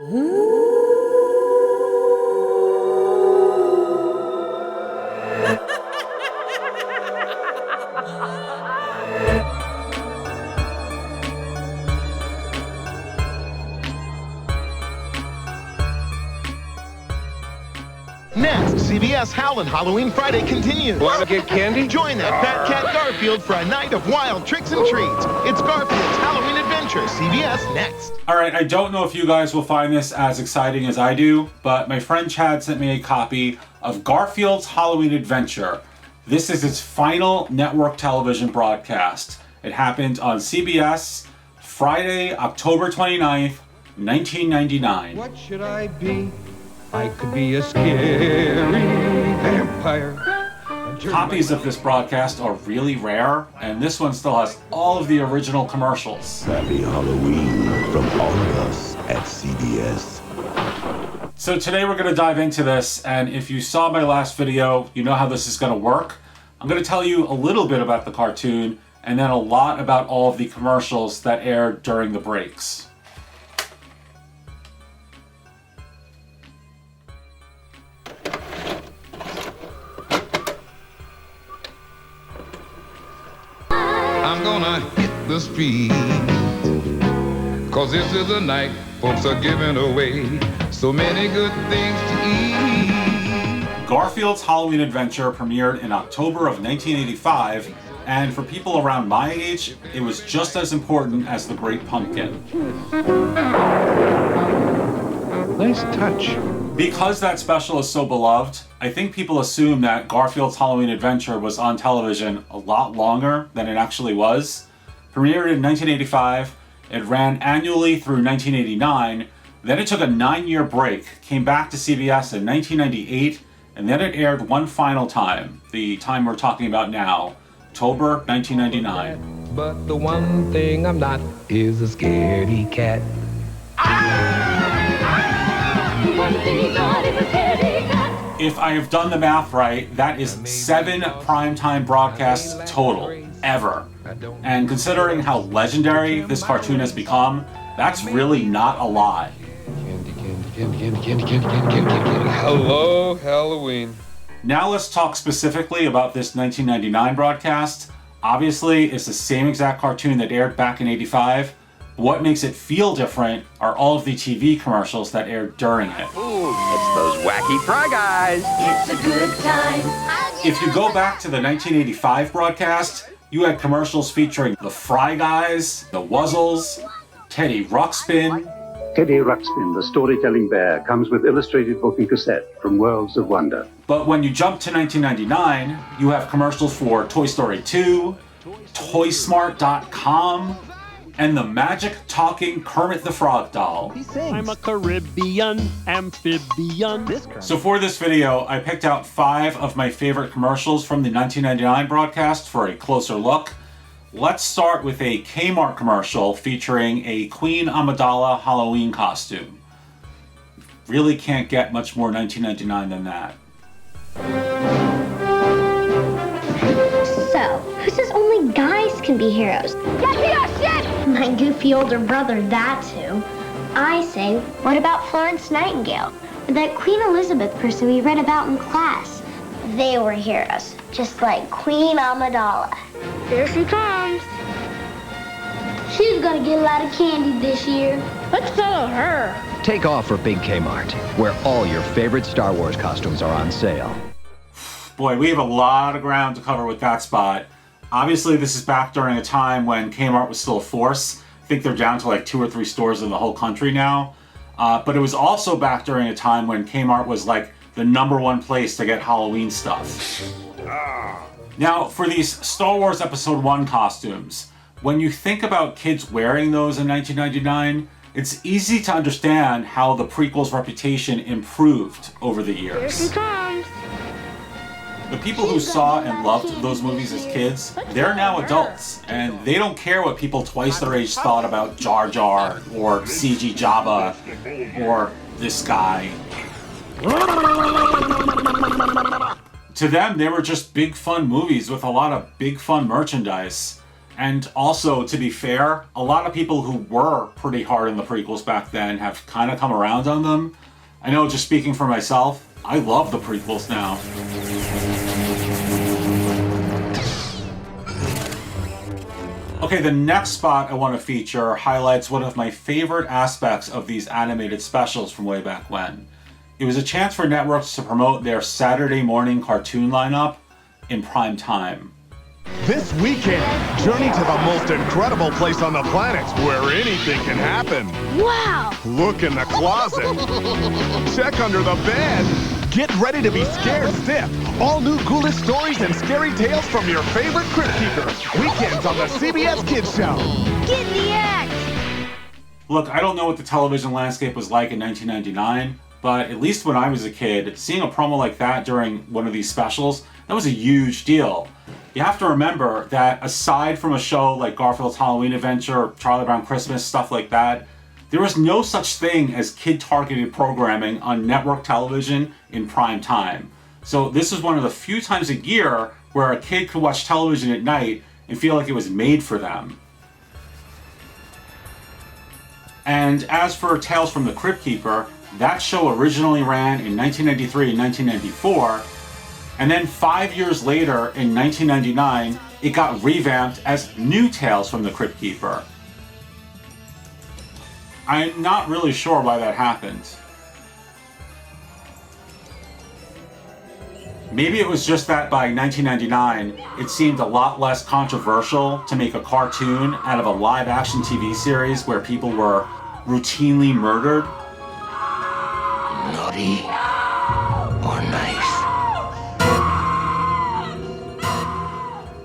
Next, CBS Howlin' Halloween Friday continues. Want to get candy? Join that fat cat Garfield for a night of wild tricks and treats. It's Garfield's Halloween Adventure. CBS next. All right, I don't know if you guys will find this as exciting as I do, but my friend Chad sent me a copy of Garfield's Halloween Adventure. This is its final network television broadcast. It happened on CBS Friday, October 29th, 1999. What should I be? I could be a scary vampire. Copies of this broadcast are really rare, and this one still has all of the original commercials. Happy Halloween from all of us at CBS. So today we're going to dive into this, and if you saw my last video, you know how this is going to work. I'm going to tell you a little bit about the cartoon, and then a lot about all of the commercials that aired during the breaks. I'm gonna hit the street, 'cause this is the night folks are giving away so many good things to eat. Garfield's Halloween Adventure premiered in October of 1985, and for people around my age, it was just as important as The Great Pumpkin. Nice touch. Because that special is so beloved, I think people assume that Garfield's Halloween Adventure was on television a lot longer than it actually was. Premiered in 1985, it ran annually through 1989, then it took a 9-year break, came back to CBS in 1998, and then it aired one final time, the time we're talking about now, October 1999. But the one thing I'm not is a scaredy cat. If I have done the math right, that is 7 primetime broadcasts total, ever. And considering how legendary this cartoon has become, that's really not a lot. Hello, Halloween. Now let's talk specifically about this 1999 broadcast. Obviously, it's the same exact cartoon that aired back in '85. What makes it feel different are all of the TV commercials that aired during it. Ooh, it's those wacky fry guys. It's a good time. If you go back to the 1985 broadcast, you had commercials featuring the Fry Guys, the Wuzzles, Teddy Ruxpin. Teddy Ruxpin, the storytelling bear, comes with illustrated book and cassette from Worlds of Wonder. But when you jump to 1999, you have commercials for Toy Story 2, Toysmart.com, and the magic talking Kermit the Frog doll. I'm a Caribbean amphibian. So for this video, I picked out 5 of my favorite commercials from the 1999 broadcast for a closer look. Let's start with a Kmart commercial featuring a Queen Amidala Halloween costume. Really can't get much more 1999 than that. So, who says only guys can be heroes? My goofy older brother, that's who. I say, what about Florence Nightingale? Or that Queen Elizabeth person we read about in class? They were heroes, just like Queen Amidala. There she comes. She's gonna get a lot of candy this year. Let's follow her. Take off for Big Kmart, where all your favorite Star Wars costumes are on sale. Boy, we have a lot of ground to cover with that spot. Obviously, this is back during a time when Kmart was still a force. I think they're down to like 2 or 3 stores in the whole country now. But it was also back during a time when Kmart was like the #1 place to get Halloween stuff. Now, for these Star Wars Episode 1 costumes, when you think about kids wearing those in 1999, it's easy to understand how the prequel's reputation improved over the years. Here she comes. The people who saw and loved those movies as kids, they're now adults, and they don't care what people twice their age thought about Jar Jar, or CG Jabba, or this guy. To them, they were just big fun movies with a lot of big fun merchandise. And also, to be fair, a lot of people who were pretty hard on the prequels back then have kind of come around on them. I know, just speaking for myself, I love the prequels now. Okay, the next spot I want to feature highlights one of my favorite aspects of these animated specials from way back when. It was a chance for networks to promote their Saturday morning cartoon lineup in prime time. This weekend, journey to the most incredible place on the planet where anything can happen. Wow! Look in the closet. Check under the bed. Get ready to be scared stiff. All new ghoulish stories and scary tales from your favorite Crypt Keeper. Weekends on the CBS Kids Show. Get in the act! Look, I don't know what the television landscape was like in 1999, but at least when I was a kid, seeing a promo like that during one of these specials, that was a huge deal. You have to remember that aside from a show like Garfield's Halloween Adventure, Charlie Brown Christmas, stuff like that, there was no such thing as kid-targeted programming on network television in prime time. So this was one of the few times a year where a kid could watch television at night and feel like it was made for them. And as for Tales from the Crypt Keeper, that show originally ran in 1993 and 1994, and then 5 years later, in 1999, it got revamped as New Tales from the Crypt Keeper. I'm not really sure why that happened. Maybe it was just that by 1999, it seemed a lot less controversial to make a cartoon out of a live-action TV series where people were routinely murdered. Naughty or nice?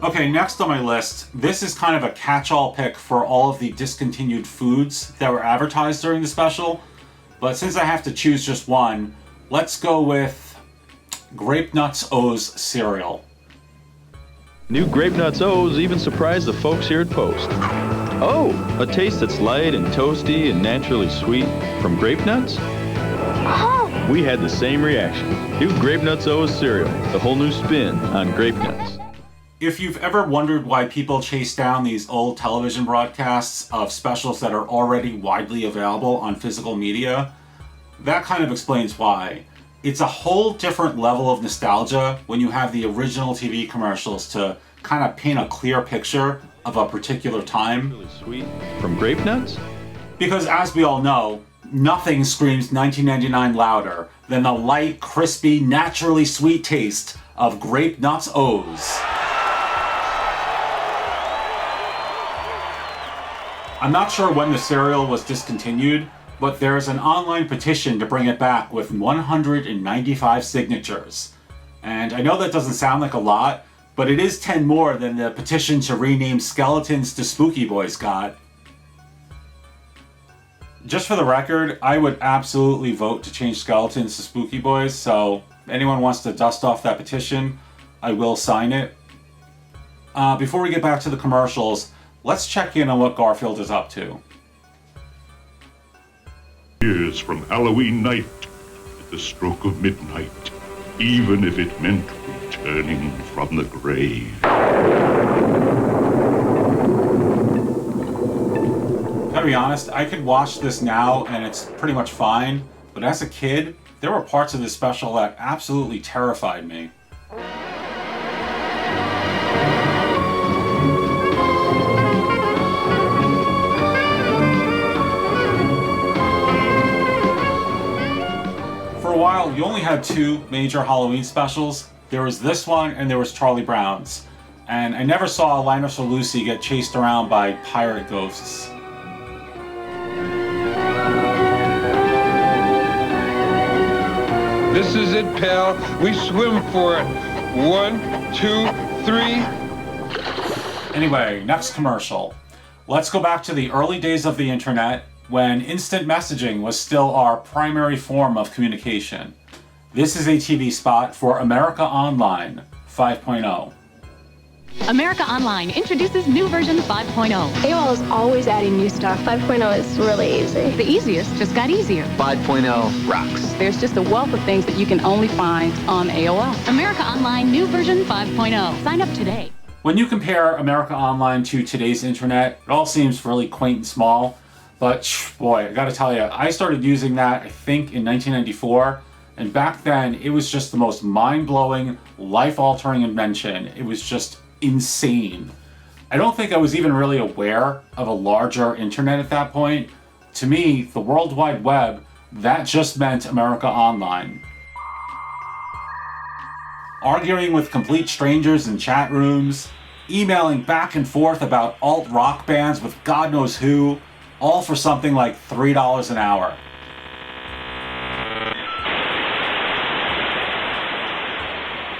Okay, next on my list, this is kind of a catch-all pick for all of the discontinued foods that were advertised during the special, but since I have to choose just one, let's go with Grape Nuts O's cereal. New Grape Nuts O's even surprised the folks here at Post. Oh, a taste that's light and toasty and naturally sweet from Grape Nuts? Oh! We had the same reaction. New Grape Nuts O's cereal, the whole new spin on Grape Nuts. If you've ever wondered why people chase down these old television broadcasts of specials that are already widely available on physical media, that kind of explains why. It's a whole different level of nostalgia when you have the original TV commercials to kind of paint a clear picture of a particular time. Really sweet from Grape Nuts? Because as we all know, nothing screams 1999 louder than the light, crispy, naturally sweet taste of Grape Nuts O's. I'm not sure when the cereal was discontinued, but there's an online petition to bring it back with 195 signatures. And I know that doesn't sound like a lot, but it is 10 more than the petition to rename Skeletons to Spooky Boys got. Just for the record, I would absolutely vote to change Skeletons to Spooky Boys, so if anyone wants to dust off that petition, I will sign it. Before we get back to the commercials, let's check in on what Garfield is up to. Years from Halloween night, at the stroke of midnight, even if it meant returning from the grave. Gotta be honest, I could watch this now and it's pretty much fine, but as a kid, there were parts of this special that absolutely terrified me. For a while, you only had two major Halloween specials. There was this one and there was Charlie Brown's. And I never saw Linus or Lucy get chased around by pirate ghosts. This is it, pal. We swim for it. 1, 2, 3. Anyway, next commercial. Let's go back to the early days of the internet when instant messaging was still our primary form of communication. This is a TV spot for America Online 5.0. America Online introduces new version 5.0. AOL is always adding new stuff. 5.0 is really easy. The easiest just got easier. 5.0 rocks. There's just a wealth of things that you can only find on AOL. America Online new version 5.0. Sign up today. When you compare America Online to today's internet, it all seems really quaint and small. But boy, I gotta tell you, I started using that, I think, in 1994. And back then, it was just the most mind-blowing, life-altering invention. It was just insane. I don't think I was even really aware of a larger internet at that point. To me, the World Wide Web, that just meant America Online. Arguing with complete strangers in chat rooms, emailing back and forth about alt-rock bands with God knows who, all for something like $3 an hour.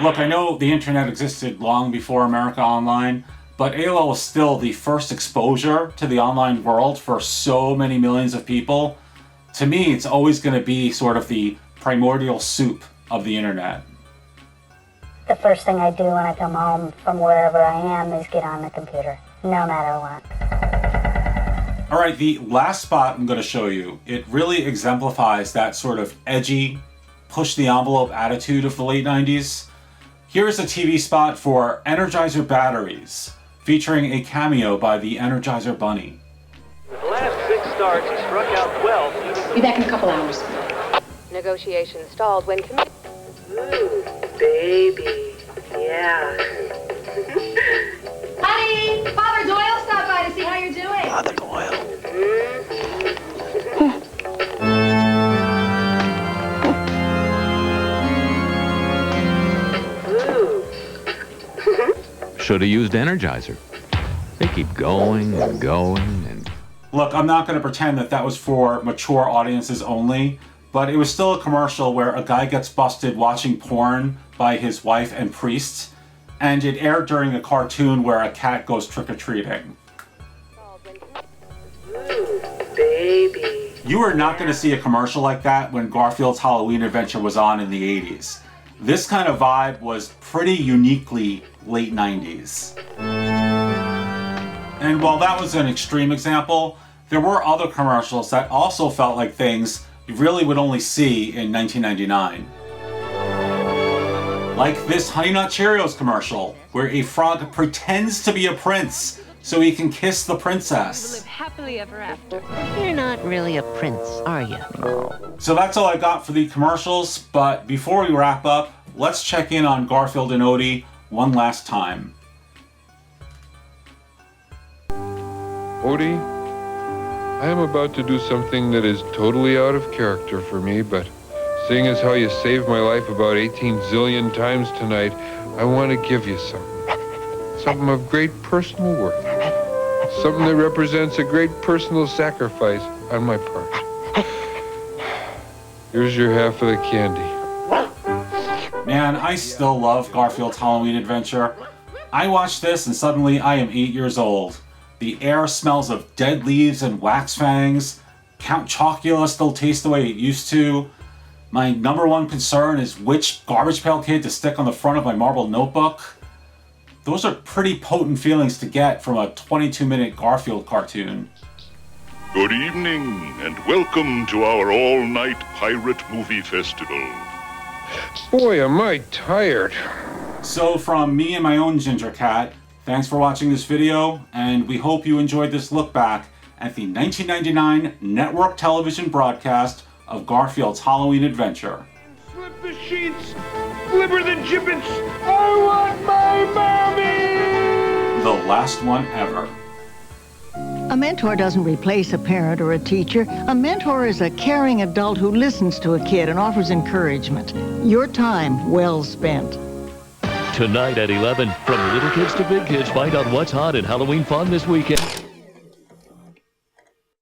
Look, I know the internet existed long before America Online, but AOL was still the first exposure to the online world for so many millions of people. To me, it's always going to be sort of the primordial soup of the internet. The first thing I do when I come home from wherever I am is get on the computer, no matter what. All right, the last spot I'm going to show you, it really exemplifies that sort of edgy, push-the-envelope attitude of the late 90s. Here's a TV spot for Energizer batteries, featuring a cameo by the Energizer Bunny. With the last 6 starts, he struck out 12. Be back in a couple hours. Negotiations stalled when Ooh, baby. Yeah. Honey, Father Doyle stopped by to see how you're doing. Father Doyle. Should have used Energizer. They keep going and going and... Look, I'm not going to pretend that that was for mature audiences only, but it was still a commercial where a guy gets busted watching porn by his wife and priests, and it aired during a cartoon where a cat goes trick-or-treating. Ooh, baby. You are not going to see a commercial like that when Garfield's Halloween Adventure was on in the 80s. This kind of vibe was pretty uniquely late 90s. And while that was an extreme example, there were other commercials that also felt like things you really would only see in 1999. Like this Honey Nut Cheerios commercial, where a frog pretends to be a prince so he can kiss the princess. live happily ever after. You're not really a prince, are you? So that's all I got for the commercials, but before we wrap up, let's check in on Garfield and Odie one last time. Odie, I am about to do something that is totally out of character for me, but seeing as how you saved my life about 18 zillion times tonight, I want to give you something. Something of great personal worth. Something that represents a great personal sacrifice on my part. Here's your half of the candy. Man, I still love Garfield's Halloween Adventure. I watched this and suddenly I am 8 years old. The air smells of dead leaves and wax fangs. Count Chocula still tastes the way it used to. My number one concern is which Garbage Pail Kid to stick on the front of my marbled notebook. Those are pretty potent feelings to get from a 22-minute Garfield cartoon. Good evening, and welcome to our all-night pirate movie festival. Boy, am I tired. So from me and my own ginger cat, thanks for watching this video, and we hope you enjoyed this look back at the 1999 network television broadcast of Garfield's Halloween Adventure. Slip the sheets, flipper the gibbets, I want my mommy! The last one ever. A mentor doesn't replace a parent or a teacher. A mentor is a caring adult who listens to a kid and offers encouragement. Your time well spent. Tonight at 11, from little kids to big kids, find out what's hot in Halloween fun this weekend.